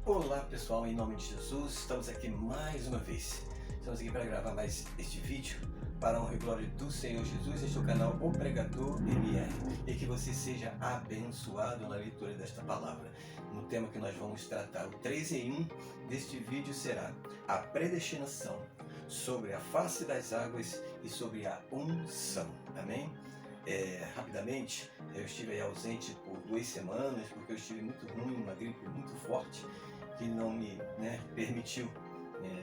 Olá pessoal, em nome de Jesus, estamos aqui mais uma vez. Estamos aqui para gravar mais este vídeo para a honra e glória do Senhor Jesus. Este é o canal O Pregador MR e que você seja abençoado na leitura desta palavra. No tema que nós vamos tratar, o 3 em 1 deste vídeo será a predestinação, sobre a face das águas e sobre a unção. Amém? Rapidamente, eu estive aí ausente por 2 semanas porque eu estive muito ruim, uma gripe muito forte que não me permitiu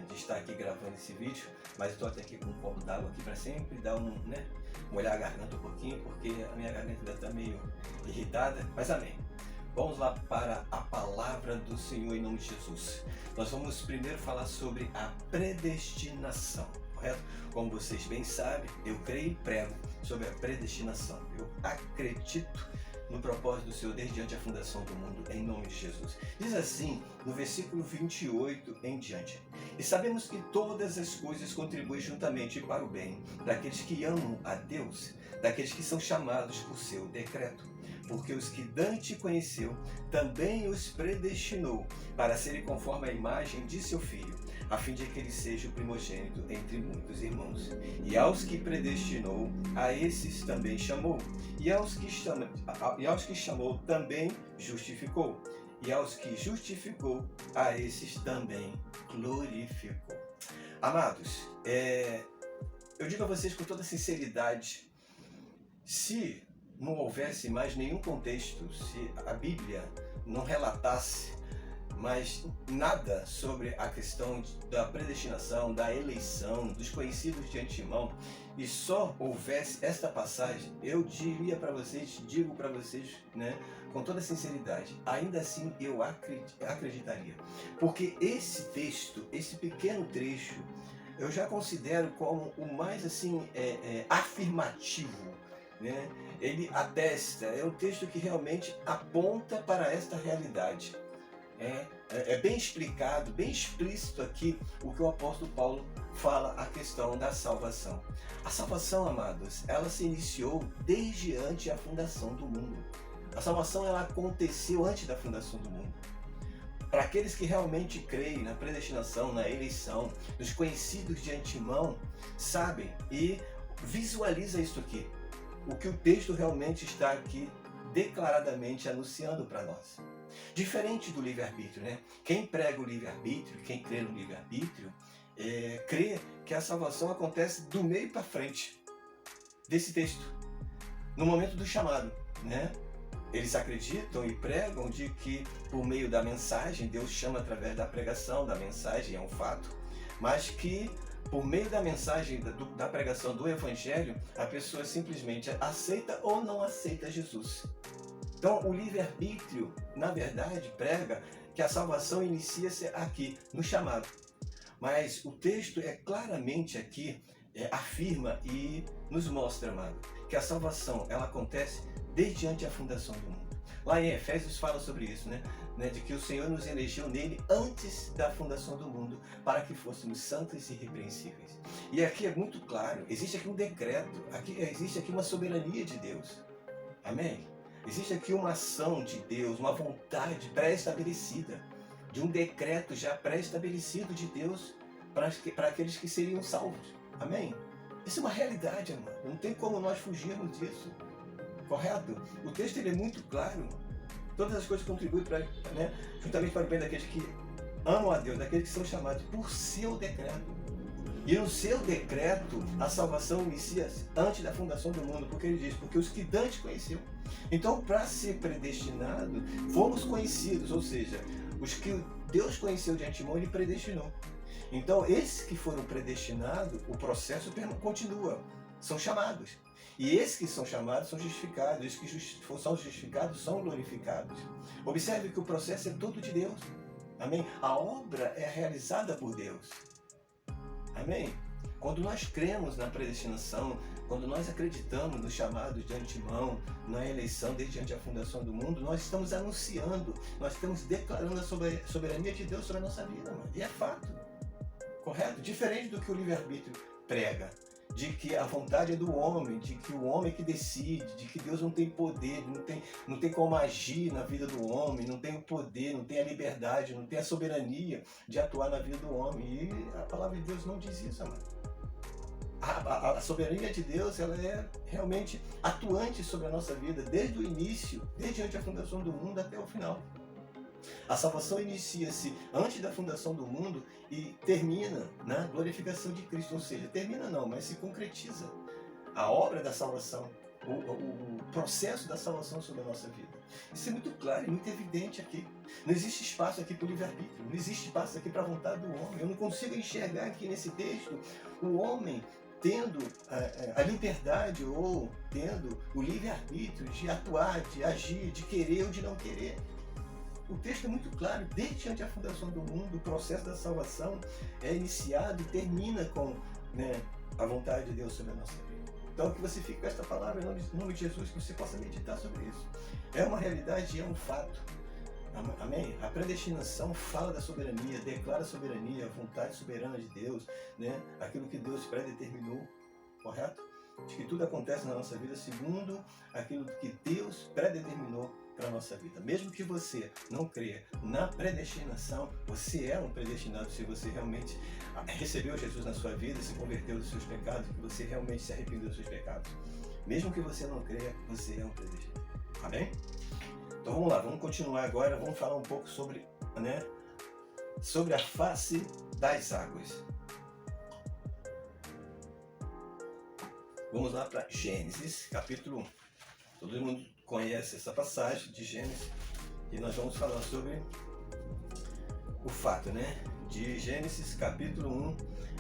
de estar aqui gravando esse vídeo, mas estou até aqui com um copo d'água aqui para sempre dar molhar a garganta um pouquinho, porque a minha garganta ainda está meio irritada, mas amém. Vamos lá para a palavra do Senhor em nome de Jesus. Nós vamos primeiro falar sobre a predestinação, correto? Como vocês bem sabem, eu creio e prego sobre a predestinação. Eu acredito no propósito do Senhor desde antes a fundação do mundo, em nome de Jesus. Diz assim, no versículo 28 em diante: E sabemos que todas as coisas contribuem juntamente para o bem daqueles que amam a Deus, daqueles que são chamados por seu decreto. Porque os que Dante conheceu, também os predestinou para serem conforme a imagem de seu Filho, a fim de que ele seja o primogênito entre muitos irmãos. E aos que predestinou, a esses também chamou. E aos que chamou, também justificou. E aos que justificou, a esses também glorificou. Amados, eu digo a vocês com toda sinceridade, se não houvesse mais nenhum contexto, se a Bíblia não relatasse mais nada sobre a questão da predestinação, da eleição, dos conhecidos de antemão, e só houvesse esta passagem, eu digo para vocês, com toda sinceridade, ainda assim eu acreditaria. Porque esse texto, esse pequeno trecho, eu já considero como o mais afirmativo. Ele atesta, é um texto que realmente aponta para esta realidade. É bem explicado, bem explícito aqui o que o apóstolo Paulo fala a questão da salvação. A salvação, amados, ela se iniciou desde antes da fundação do mundo. A salvação ela aconteceu antes da fundação do mundo. Para aqueles que realmente creem na predestinação, na eleição, nos conhecidos de antemão, sabem e visualiza isso aqui. O que o texto realmente está aqui declaradamente anunciando para nós. Diferente do livre-arbítrio, Quem prega o livre-arbítrio, quem crê no livre-arbítrio, crê que a salvação acontece do meio para frente desse texto, no momento do chamado, Eles acreditam e pregam de que por meio da mensagem, Deus chama através da pregação, da mensagem, é um fato, mas que por meio da mensagem, da pregação do Evangelho, a pessoa simplesmente aceita ou não aceita Jesus. Então, o livre-arbítrio, na verdade, prega que a salvação inicia-se aqui, no chamado. Mas o texto claramente aqui, afirma e nos mostra, amado, que a salvação ela acontece desde antes da fundação do mundo. Lá em Efésios fala sobre isso, de que o Senhor nos elegeu nele antes da fundação do mundo para que fôssemos santos e irrepreensíveis. E aqui é muito claro, existe aqui um decreto, existe aqui uma soberania de Deus. Amém? Existe aqui uma ação de Deus, uma vontade pré-estabelecida, de um decreto já pré-estabelecido de Deus para aqueles que seriam salvos. Amém? Isso é uma realidade, amado. Não tem como nós fugirmos disso. Correto? O texto ele é muito claro. Todas as coisas contribuem juntamente para o bem daqueles que amam a Deus, daqueles que são chamados por seu decreto. E no seu decreto, a salvação inicia-se antes da fundação do mundo, porque ele diz, porque os que Dante conheceu. Então, para ser predestinado, fomos conhecidos, ou seja, os que Deus conheceu de antemão, ele predestinou. Então, esses que foram predestinados, o processo continua, são chamados. E esses que são chamados são justificados, esses que são justificados são glorificados. Observe que o processo é todo de Deus. Amém? A obra é realizada por Deus. Amém? Quando nós cremos na predestinação, quando nós acreditamos no chamado de antemão, na eleição desde antes da fundação do mundo, nós estamos anunciando, nós estamos declarando a soberania de Deus sobre a nossa vida, mano. E é fato. Correto? Diferente do que o livre-arbítrio prega. de que a vontade é do homem, de que o homem é que decide, de que Deus não tem poder, não tem como agir na vida do homem, não tem o poder, não tem a liberdade, não tem a soberania de atuar na vida do homem. E a palavra de Deus não diz isso, amado. A soberania de Deus, ela é realmente atuante sobre a nossa vida, desde o início, desde antes da fundação do mundo até o final. A salvação inicia-se antes da fundação do mundo e termina na glorificação de Cristo, ou seja, termina não, mas se concretiza a obra da salvação, o processo da salvação sobre a nossa vida. Isso é muito claro e muito evidente aqui. Não existe espaço aqui para o livre-arbítrio, não existe espaço aqui para a vontade do homem. Eu não consigo enxergar aqui nesse texto o homem tendo a liberdade ou tendo o livre-arbítrio de atuar, de agir, de querer ou de não querer. O texto é muito claro, desde antes da fundação do mundo, o processo da salvação é iniciado e termina com a vontade de Deus sobre a nossa vida. Então que você fique com esta palavra em nome de Jesus, que você possa meditar sobre isso. É uma realidade e é um fato. Amém? A predestinação fala da soberania, declara a soberania, a vontade soberana de Deus, aquilo que Deus predeterminou, correto? De que tudo acontece na nossa vida segundo aquilo que Deus predeterminou para a nossa vida. Mesmo que você não creia na predestinação, você é um predestinado se você realmente recebeu Jesus na sua vida, se converteu dos seus pecados, que você realmente se arrependeu dos seus pecados. Mesmo que você não creia, você é um predestinado. Amém? Então vamos lá, vamos continuar agora, vamos falar um pouco sobre a face das águas. Vamos lá para Gênesis, capítulo 1. Todo mundo conhece essa passagem de Gênesis e nós vamos falar sobre o fato, de Gênesis, capítulo 1,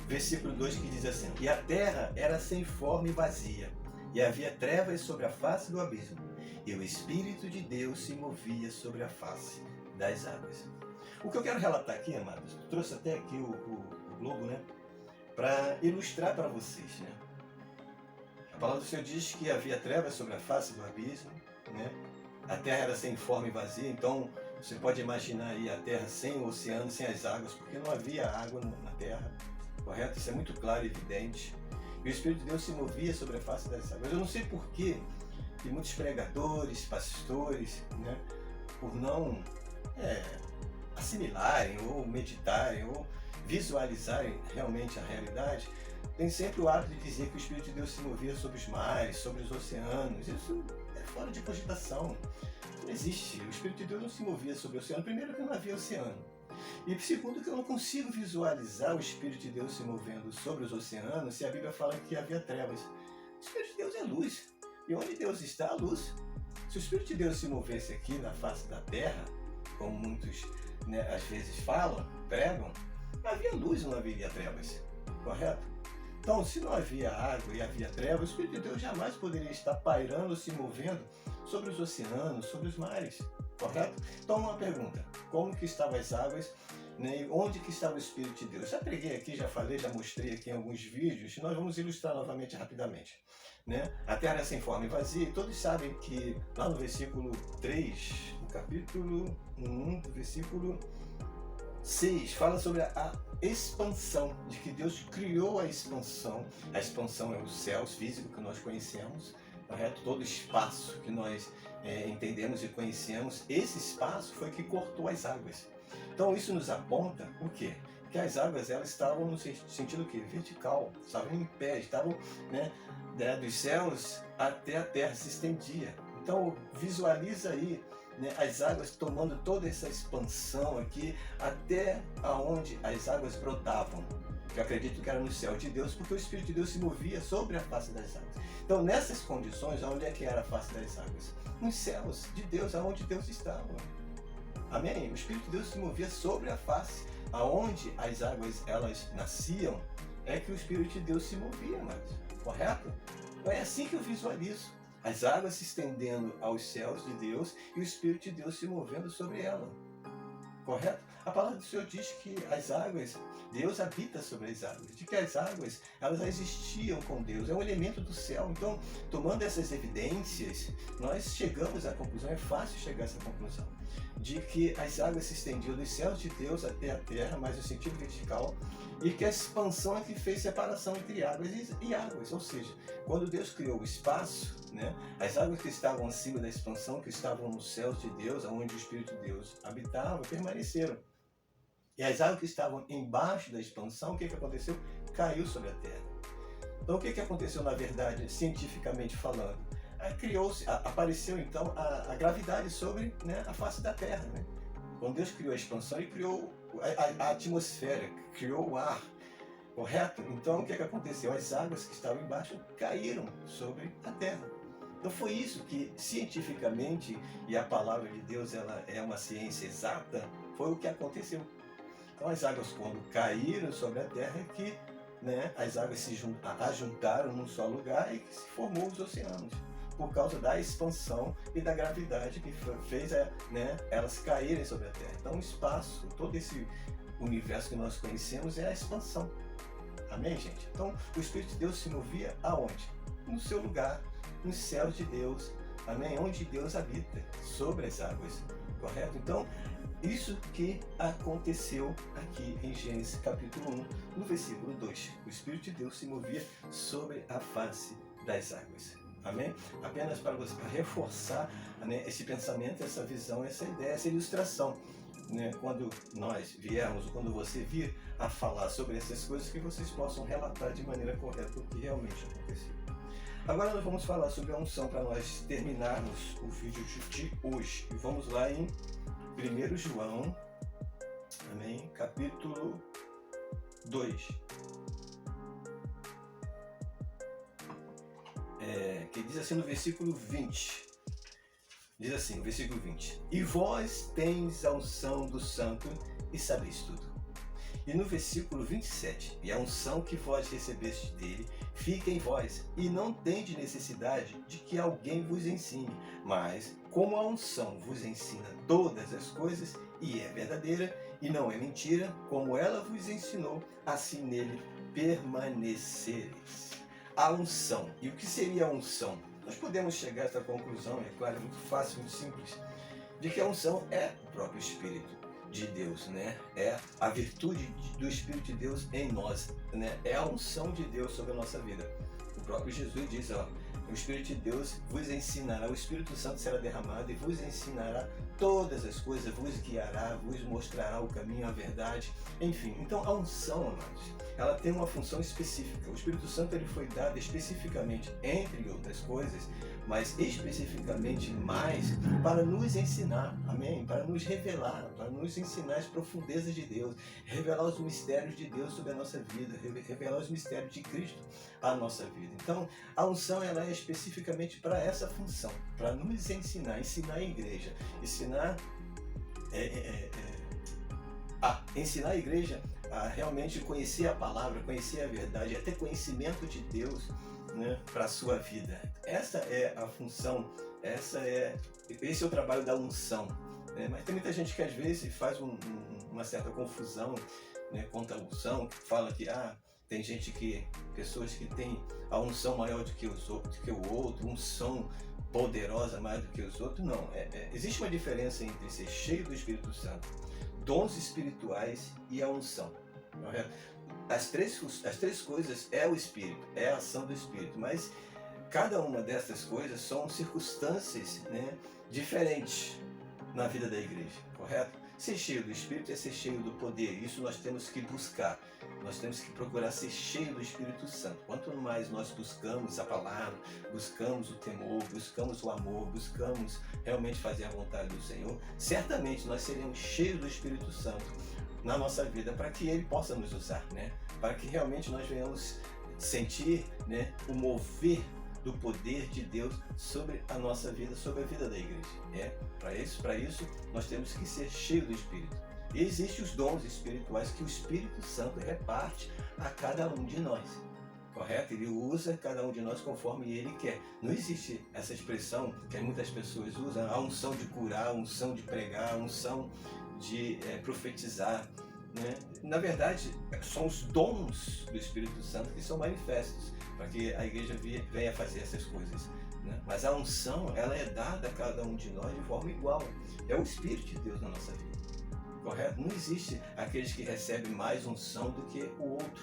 versículo 2, que diz assim: E a terra era sem forma e vazia, e havia trevas sobre a face do abismo, e o Espírito de Deus se movia sobre a face das águas. O que eu quero relatar aqui, amados, eu trouxe até aqui o globo, para ilustrar para vocês, A palavra do Senhor diz que havia trevas sobre a face do abismo, A terra era sem forma e vazia, então você pode imaginar aí a terra sem o oceano, sem as águas, porque não havia água na terra, correto? Isso é muito claro e evidente. E o Espírito de Deus se movia sobre a face das águas. Eu não sei por que muitos pregadores, pastores, por não assimilarem ou meditarem ou visualizarem realmente a realidade, tem sempre o hábito de dizer que o Espírito de Deus se movia sobre os mares, sobre os oceanos. Isso é fora de cogitação. Não existe. O Espírito de Deus não se movia sobre o oceano. Primeiro, que não havia oceano. E segundo, que eu não consigo visualizar o Espírito de Deus se movendo sobre os oceanos se a Bíblia fala que havia trevas. O Espírito de Deus é luz. E onde Deus está, a luz. Se o Espírito de Deus se movesse aqui na face da terra, como muitos às vezes falam, pregam, havia luz e não haveria trevas. Correto? Então, se não havia água e havia trevas, o Espírito de Deus jamais poderia estar pairando, se movendo sobre os oceanos, sobre os mares, correto? Então, uma pergunta: como que estavam as águas, onde que estava o Espírito de Deus? Já preguei aqui, já falei, já mostrei aqui em alguns vídeos, nós vamos ilustrar novamente rapidamente. A terra é sem forma e vazia, e todos sabem que lá no versículo 3, no capítulo 1, do versículo 6, fala sobre a expansão, de que Deus criou a expansão. A expansão é os céus físicos que nós conhecemos, correto? Todo espaço que nós entendemos e conhecemos, esse espaço foi que cortou as águas. Então isso nos aponta o quê? Que as águas elas estavam no sentido que vertical, estavam em pé, estavam dos céus até a terra, se estendia. Então visualiza aí as águas tomando toda essa expansão aqui até aonde as águas brotavam, que eu acredito que era no céu de Deus, porque o Espírito de Deus se movia sobre a face das águas. Então nessas condições, aonde é que era a face das águas? Nos céus de Deus, aonde Deus estava. Amém? O Espírito de Deus se movia sobre a face, aonde as águas elas nasciam, é que o Espírito de Deus se movia, amados. Correto? Então é assim que eu visualizo. As águas se estendendo aos céus de Deus e o Espírito de Deus se movendo sobre ela. Correto? A palavra do Senhor diz que as águas, Deus habita sobre as águas, de que as águas, elas existiam com Deus, é um elemento do céu. Então, tomando essas evidências, nós chegamos à conclusão, é fácil chegar a essa conclusão, de que as águas se estendiam dos céus de Deus até a terra, mas no sentido vertical, e que a expansão é que fez separação entre águas e águas. Ou seja, quando Deus criou o espaço, né, as águas que estavam acima da expansão, que estavam nos céus de Deus, onde o Espírito de Deus habitava, permaneceram. E as águas que estavam embaixo da expansão, o que aconteceu? Caiu sobre a terra. Então o que aconteceu na verdade, cientificamente falando? Apareceu então a gravidade sobre, né, a face da terra. Né? Quando Deus criou a expansão, Ele criou a atmosfera, criou o ar, correto? Então o que aconteceu? As águas que estavam embaixo caíram sobre a terra. Então foi isso que cientificamente, e a palavra de Deus ela é uma ciência exata, foi o que aconteceu. Então as águas quando caíram sobre a terra é que, né, as águas se ajuntaram num só lugar e que se formou os oceanos, por causa da expansão e da gravidade que fez, né, elas caírem sobre a terra. Então o espaço, todo esse universo que nós conhecemos é a expansão. Amém, gente? Então o Espírito de Deus se movia aonde? No seu lugar, nos céus de Deus. Amém? Onde Deus habita, sobre as águas. Correto? Então, isso que aconteceu aqui em Gênesis capítulo 1, no versículo 2. O Espírito de Deus se movia sobre a face das águas. Amém? Apenas para reforçar, né, esse pensamento, essa visão, essa ideia, essa ilustração. Né, quando nós viermos, quando você vir a falar sobre essas coisas, que vocês possam relatar de maneira correta o que realmente aconteceu. Agora nós vamos falar sobre a unção para nós terminarmos o vídeo de hoje. E vamos lá em 1 João, amém? Capítulo 2. Que diz assim no versículo 20. Diz assim, o versículo 20. E vós tendes a unção do Santo e sabeis tudo. E no versículo 27. E a unção que vós recebestes dele fica em vós, e não tendes necessidade de que alguém vos ensine, mas como a unção vos ensina todas as coisas, e é verdadeira, e não é mentira, como ela vos ensinou, assim nele permanecereis. A unção. E o que seria a unção? Nós podemos chegar a essa conclusão, é claro, é muito fácil, muito simples, de que a unção é o próprio Espírito de Deus, né? É a virtude do Espírito de Deus em nós, né? É a unção de Deus sobre a nossa vida. O próprio Jesus diz, ó, o Espírito de Deus vos ensinará, o Espírito Santo será derramado e vos ensinará todas as coisas, vos guiará, vos mostrará o caminho, a verdade, enfim. Então a unção, amados, ela tem uma função específica. O Espírito Santo ele foi dado especificamente, entre outras coisas, mas especificamente mais para nos ensinar, amém? Para nos revelar, para nos ensinar as profundezas de Deus, revelar os mistérios de Deus sobre a nossa vida, revelar os mistérios de Cristo à nossa vida. Então, a unção ela é especificamente para essa função, para nos ensinar a igreja, ensinar a igreja a realmente conhecer a palavra, conhecer a verdade, a ter conhecimento de Deus, né, para a sua vida. Essa é a função, esse é o trabalho da unção. Né? Mas tem muita gente que às vezes faz uma certa confusão, né, quanto à unção, que fala que tem pessoas que têm a unção maior do que o outro, unção poderosa mais do que os outros. Não, existe uma diferença entre ser cheio do Espírito Santo, dons espirituais e a unção. Correto? As três coisas é o Espírito, é a ação do Espírito, mas cada uma dessas coisas são circunstâncias, né, diferentes na vida da igreja, correto? Ser cheio do Espírito é ser cheio do poder, isso nós temos que buscar, nós temos que procurar ser cheio do Espírito Santo. Quanto mais nós buscamos a palavra, buscamos o temor, buscamos o amor, buscamos realmente fazer a vontade do Senhor, certamente nós seremos cheios do Espírito Santo na nossa vida, para que Ele possa nos usar, né? Para que realmente nós venhamos sentir, né, o mover do poder de Deus sobre a nossa vida, sobre a vida da igreja. Para isso nós temos que ser cheios do Espírito. E existem os dons espirituais que o Espírito Santo reparte a cada um de nós, correto? Ele usa cada um de nós conforme Ele quer. Não existe essa expressão que muitas pessoas usam, a unção de curar, a unção de pregar, a unção de profetizar, né? Na verdade, são os dons do Espírito Santo que são manifestos para que a igreja venha fazer essas coisas né? Mas a unção, ela é dada a cada um de nós de forma igual. É o Espírito de Deus na nossa vida. Correto? Não existe aqueles que recebem mais unção do que o outro.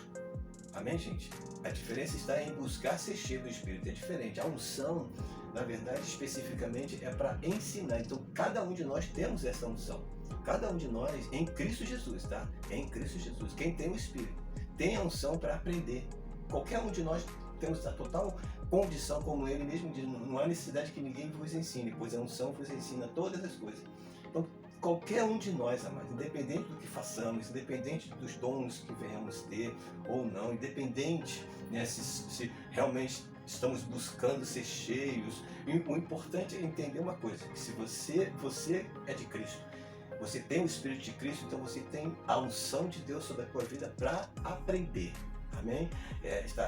Amém, gente? A diferença está em buscar ser cheio do Espírito. É diferente. A unção, na verdade, especificamente, é para ensinar. Então, cada um de nós temos essa unção. Cada um de nós, em Cristo Jesus, tá? Em Cristo Jesus. Quem tem o Espírito tem a unção para aprender. Qualquer um de nós temos a total condição, como ele mesmo diz, não há necessidade que ninguém vos ensine, pois a unção vos ensina todas as coisas. Então, qualquer um de nós, amados, independente do que façamos, independente dos dons que venhamos ter ou não, independente, né, se realmente estamos buscando ser cheios, o importante é entender uma coisa, que se você é de Cristo, você tem o Espírito de Cristo, então você tem a unção de Deus sobre a tua vida para aprender. Amém?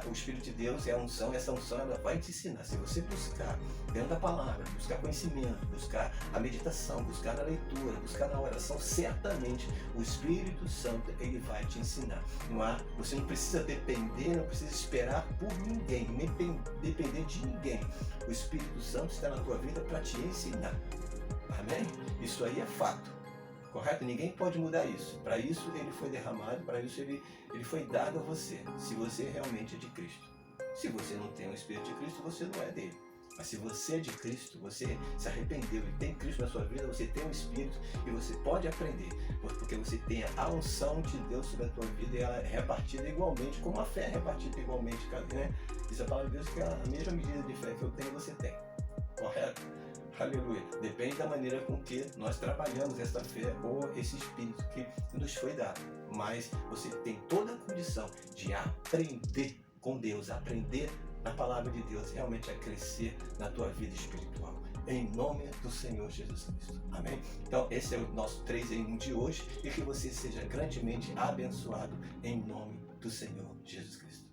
O Espírito de Deus é a unção, e essa unção ela vai te ensinar. Se você buscar dentro da palavra, buscar conhecimento, buscar a meditação, buscar a leitura, buscar na oração, certamente o Espírito Santo ele vai te ensinar. Você não precisa depender, não precisa esperar por ninguém, nem depender de ninguém. O Espírito Santo está na tua vida para te ensinar. Amém? Isso aí é fato. Correto? Ninguém pode mudar isso. Para isso ele foi derramado, para isso ele foi dado a você, se você realmente é de Cristo. Se você não tem o Espírito de Cristo, você não é dele. Mas se você é de Cristo, você se arrependeu e tem Cristo na sua vida, você tem o Espírito e você pode aprender, porque você tem a unção de Deus sobre a tua vida e ela é repartida igualmente, como a fé é repartida igualmente, né? Diz a palavra de Deus que a mesma medida de fé que eu tenho, você tem. Correto? Aleluia. Depende da maneira com que nós trabalhamos essa fé ou esse Espírito que nos foi dado. Mas você tem toda a condição de aprender com Deus, aprender na palavra de Deus, realmente a crescer na tua vida espiritual. Em nome do Senhor Jesus Cristo. Amém? Então, esse é o nosso 3 em 1 de hoje e que você seja grandemente abençoado em nome do Senhor Jesus Cristo.